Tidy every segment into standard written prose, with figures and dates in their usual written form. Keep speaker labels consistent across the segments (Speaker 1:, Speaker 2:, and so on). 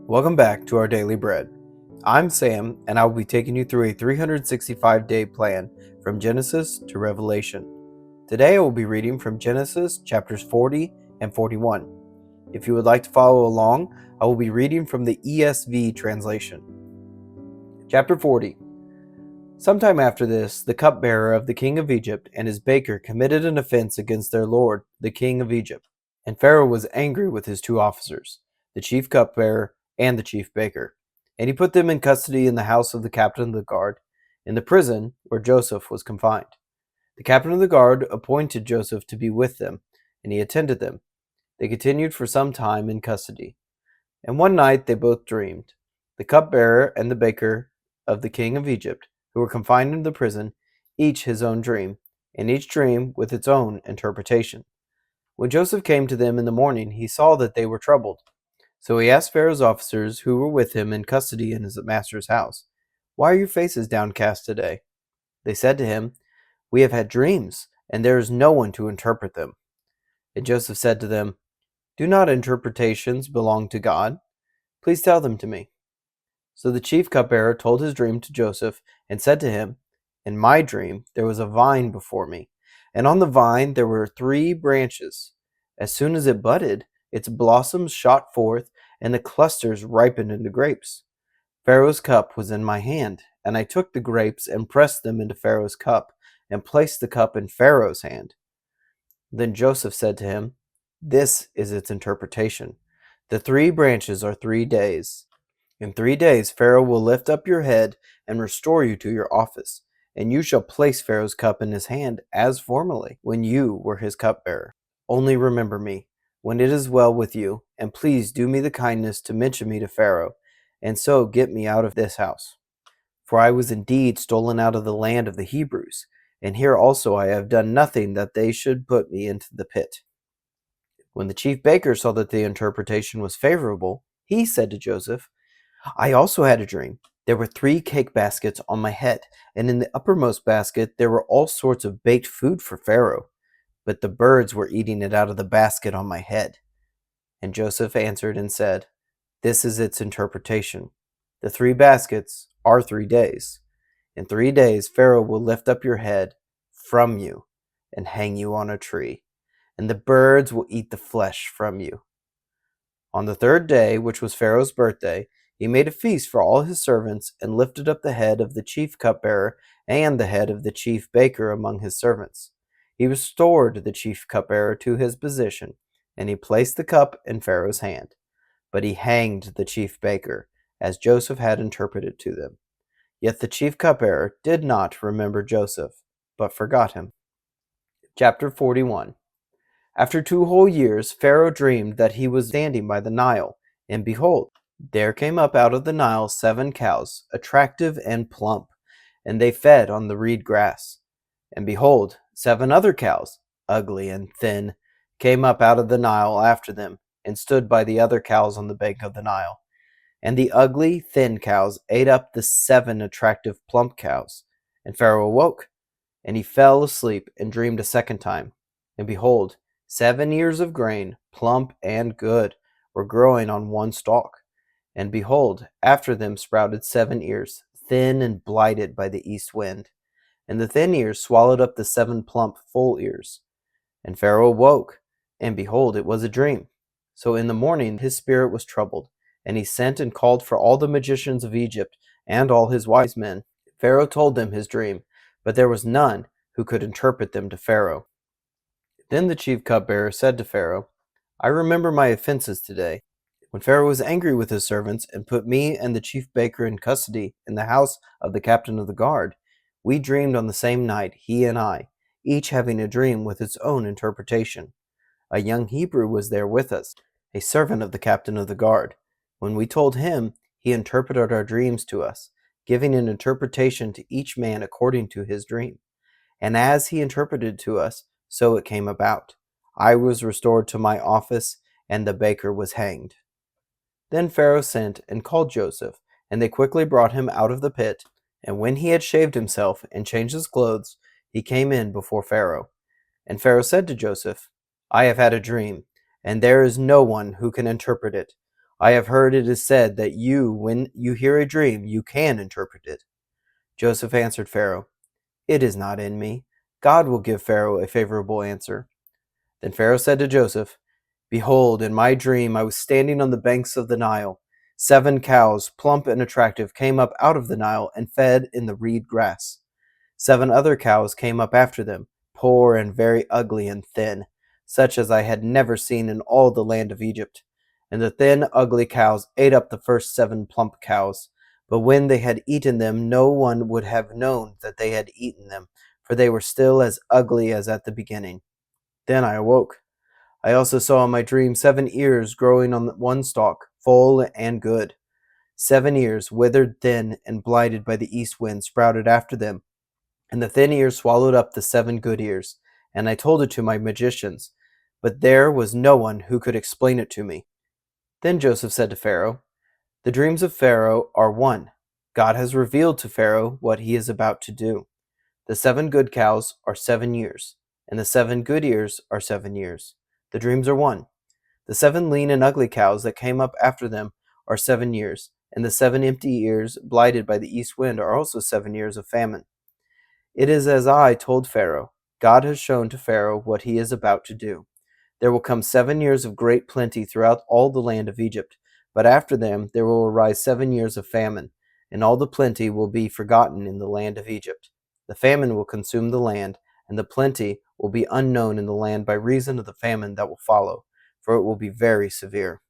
Speaker 1: Welcome back to our Daily Bread. I'm Sam, and I will be taking you through a 365-day plan from Genesis to Revelation. Today I will be reading from Genesis chapters 40 and 41. If you would like to follow along, I will be reading from the ESV translation. Chapter 40. Sometime after this, the cupbearer of the king of Egypt and his baker committed an offense against their lord, the king of Egypt. And Pharaoh was angry with his two officers, the chief cupbearer and the chief baker. And he put them in custody in the house of the captain of the guard, in the prison where Joseph was confined. The captain of the guard appointed Joseph to be with them, and he attended them. They continued for some time in custody. And one night they both dreamed, the cupbearer and the baker of the king of Egypt, who were confined in the prison, each his own dream, and each dream with its own interpretation. When Joseph came to them in the morning, he saw that they were troubled. So he asked Pharaoh's officers who were with him in custody in his master's house, "Why are your faces downcast today?" They said to him, "We have had dreams, and there is no one to interpret them." And Joseph said to them, "Do not interpretations belong to God? Please tell them to me." So the chief cupbearer told his dream to Joseph and said to him, "In my dream there was a vine before me, and on the vine there were 3 branches. As soon as it budded, its blossoms shot forth, and the clusters ripened into grapes. Pharaoh's cup was in my hand, and I took the grapes and pressed them into Pharaoh's cup, and placed the cup in Pharaoh's hand." Then Joseph said to him, "This is its interpretation. The 3 branches are 3 days. In 3 days Pharaoh will lift up your head and restore you to your office, and you shall place Pharaoh's cup in his hand as formerly, when you were his cupbearer. Only remember me when it is well with you, and please do me the kindness to mention me to Pharaoh, and so get me out of this house. For I was indeed stolen out of the land of the Hebrews, and here also I have done nothing that they should put me into the pit." When the chief baker saw that the interpretation was favorable, he said to Joseph, "I also had a dream. There were 3 cake baskets on my head, and in the uppermost basket there were all sorts of baked food for Pharaoh, but the birds were eating it out of the basket on my head." And Joseph answered and said, "This is its interpretation. The 3 baskets are 3 days. In 3 days Pharaoh will lift up your head from you and hang you on a tree, and the birds will eat the flesh from you." On the 3rd day, which was Pharaoh's birthday, he made a feast for all his servants and lifted up the head of the chief cupbearer and the head of the chief baker among his servants. He restored the chief cupbearer to his position, and he placed the cup in Pharaoh's hand. But he hanged the chief baker, as Joseph had interpreted to them. Yet the chief cupbearer did not remember Joseph, but forgot him. Chapter 41. After 2 whole years, Pharaoh dreamed that he was standing by the Nile, and behold, there came up out of the Nile 7 cows, attractive and plump, and they fed on the reed grass. And behold, 7 other cows, ugly and thin, came up out of the Nile after them, and stood by the other cows on the bank of the Nile. And the ugly, thin cows ate up the 7 attractive, plump cows. And Pharaoh awoke, and he fell asleep and dreamed a second time. And behold, 7 ears of grain, plump and good, were growing on one stalk. And behold, after them sprouted 7 ears, thin and blighted by the east wind. And the thin ears swallowed up the 7 plump, full ears. And Pharaoh awoke, and behold, it was a dream. So in the morning his spirit was troubled, and he sent and called for all the magicians of Egypt and all his wise men. Pharaoh told them his dream, but there was none who could interpret them to Pharaoh. Then the chief cupbearer said to Pharaoh, "I remember my offenses today. When Pharaoh was angry with his servants and put me and the chief baker in custody in the house of the captain of the guard, we dreamed on the same night, he and I, each having a dream with its own interpretation. A young Hebrew was there with us, a servant of the captain of the guard. When we told him, he interpreted our dreams to us, giving an interpretation to each man according to his dream. And as he interpreted to us, so it came about. I was restored to my office, and the baker was hanged." Then Pharaoh sent and called Joseph, and they quickly brought him out of the pit. And when he had shaved himself and changed his clothes, he came in before Pharaoh. And Pharaoh said to Joseph, "I have had a dream, and there is no one who can interpret it. I have heard it is said that when you hear a dream, you can interpret it." Joseph answered Pharaoh, "It is not in me. God will give Pharaoh a favorable answer." Then Pharaoh said to Joseph, "Behold, in my dream I was standing on the banks of the Nile. 7 cows, plump and attractive, came up out of the Nile and fed in the reed grass. 7 other cows came up after them, poor and very ugly and thin, such as I had never seen in all the land of Egypt. And the thin, ugly cows ate up the first 7 plump cows. But when they had eaten them, no one would have known that they had eaten them, for they were still as ugly as at the beginning. Then I awoke. I also saw in my dream 7 ears growing on one stalk, full and good. 7 ears, withered, thin, and blighted by the east wind, sprouted after them, and the thin ears swallowed up the 7 good ears. And I told it to my magicians, but there was no one who could explain it to me." Then Joseph said to Pharaoh, "The dreams of Pharaoh are one. God has revealed to Pharaoh what he is about to do. The 7 good cows are 7 years, and the 7 good ears are 7 years. The dreams are one. The 7 lean and ugly cows that came up after them are 7 years, and the 7 empty ears blighted by the east wind are also 7 years of famine. It is as I told Pharaoh. God has shown to Pharaoh what he is about to do. There will come 7 years of great plenty throughout all the land of Egypt, but after them there will arise 7 years of famine, and all the plenty will be forgotten in the land of Egypt. The famine will consume the land, and the plenty will be unknown in the land by reason of the famine that will follow, for it will be very severe.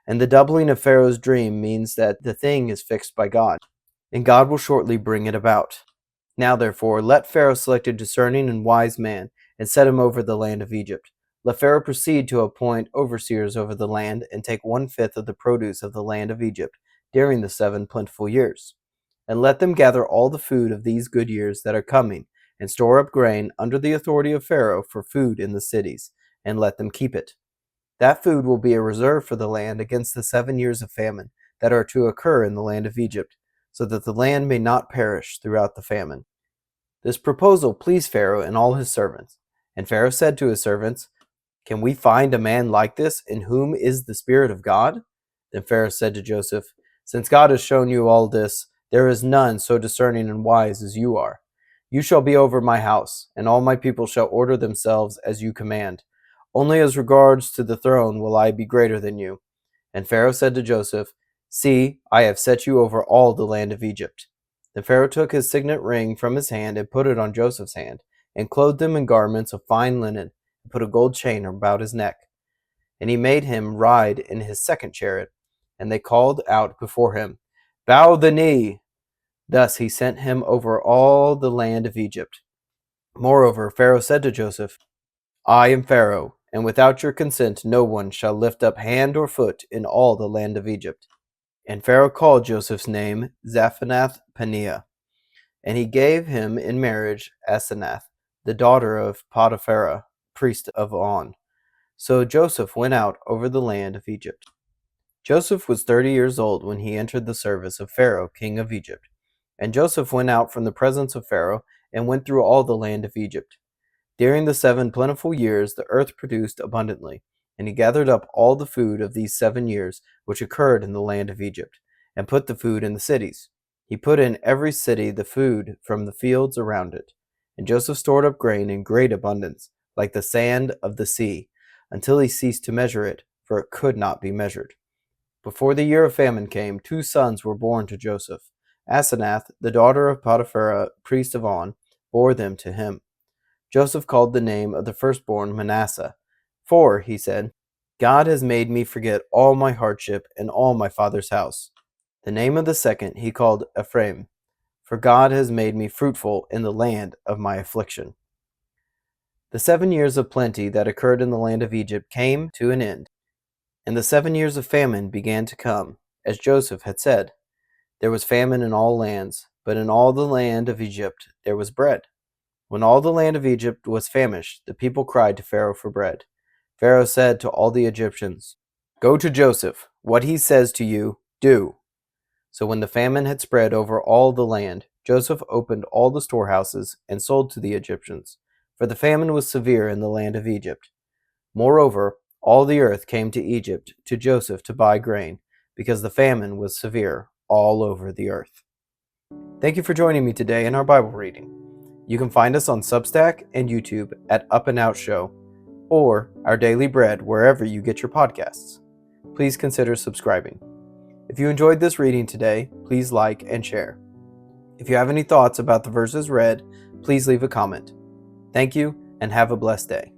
Speaker 1: And the doubling of Pharaoh's dream means that the thing is fixed by God, and God will shortly bring it about. Now therefore, let Pharaoh select a discerning and wise man, and set him over the land of Egypt. Let Pharaoh proceed to appoint overseers over the land, and take 1/5 of the produce of the land of Egypt during the 7 plentiful years. And let them gather all the food of these good years that are coming, and store up grain under the authority of Pharaoh for food in the cities, and let them keep it. That food will be a reserve for the land against the 7 years of famine that are to occur in the land of Egypt, so that the land may not perish throughout the famine." This proposal pleased Pharaoh and all his servants. And Pharaoh said to his servants, "Can we find a man like this in whom is the Spirit of God?" Then Pharaoh said to Joseph, "Since God has shown you all this, there is none so discerning and wise as you are. You shall be over my house, and all my people shall order themselves as you command. Only as regards to the throne will I be greater than you." And Pharaoh said to Joseph, "See, I have set you over all the land of Egypt." Then Pharaoh took his signet ring from his hand and put it on Joseph's hand, and clothed him in garments of fine linen, and put a gold chain about his neck. And he made him ride in his second chariot, and they called out before him, "Bow the knee!" Thus he sent him over all the land of Egypt. Moreover, Pharaoh said to Joseph, "I am Pharaoh, and without your consent no one shall lift up hand or foot in all the land of Egypt." And Pharaoh called Joseph's name Zaphanath-Paneah, and he gave him in marriage Asenath, the daughter of Potiphera, priest of On. So Joseph went out over the land of Egypt. Joseph was 30 years old when he entered the service of Pharaoh, king of Egypt. And Joseph went out from the presence of Pharaoh and went through all the land of Egypt. During the 7 plentiful years the earth produced abundantly, and he gathered up all the food of these 7 years which occurred in the land of Egypt, and put the food in the cities. He put in every city the food from the fields around it. And Joseph stored up grain in great abundance, like the sand of the sea, until he ceased to measure it, for it could not be measured. Before the year of famine came, 2 sons were born to Joseph. Asenath, the daughter of Potiphera, priest of On, bore them to him. Joseph called the name of the firstborn Manasseh, "For," he said, "God has made me forget all my hardship and all my father's house." The name of the second he called Ephraim, "For God has made me fruitful in the land of my affliction." The 7 years of plenty that occurred in the land of Egypt came to an end, and the 7 years of famine began to come, as Joseph had said. There was famine in all lands, but in all the land of Egypt there was bread. When all the land of Egypt was famished, the people cried to Pharaoh for bread. Pharaoh said to all the Egyptians, "Go to Joseph. What he says to you, do." So when the famine had spread over all the land, Joseph opened all the storehouses and sold to the Egyptians, for the famine was severe in the land of Egypt. Moreover, All the earth came to Egypt to Joseph to buy grain, because the famine was severe all over the earth. Thank you for joining me today in our Bible reading. You can find us on Substack and YouTube at Up+Out Show, or Our Daily Bread wherever you get your podcasts. Please consider subscribing. If you enjoyed this reading today, please like and share. If you have any thoughts about the verses read, please leave a comment. Thank you, and have a blessed day.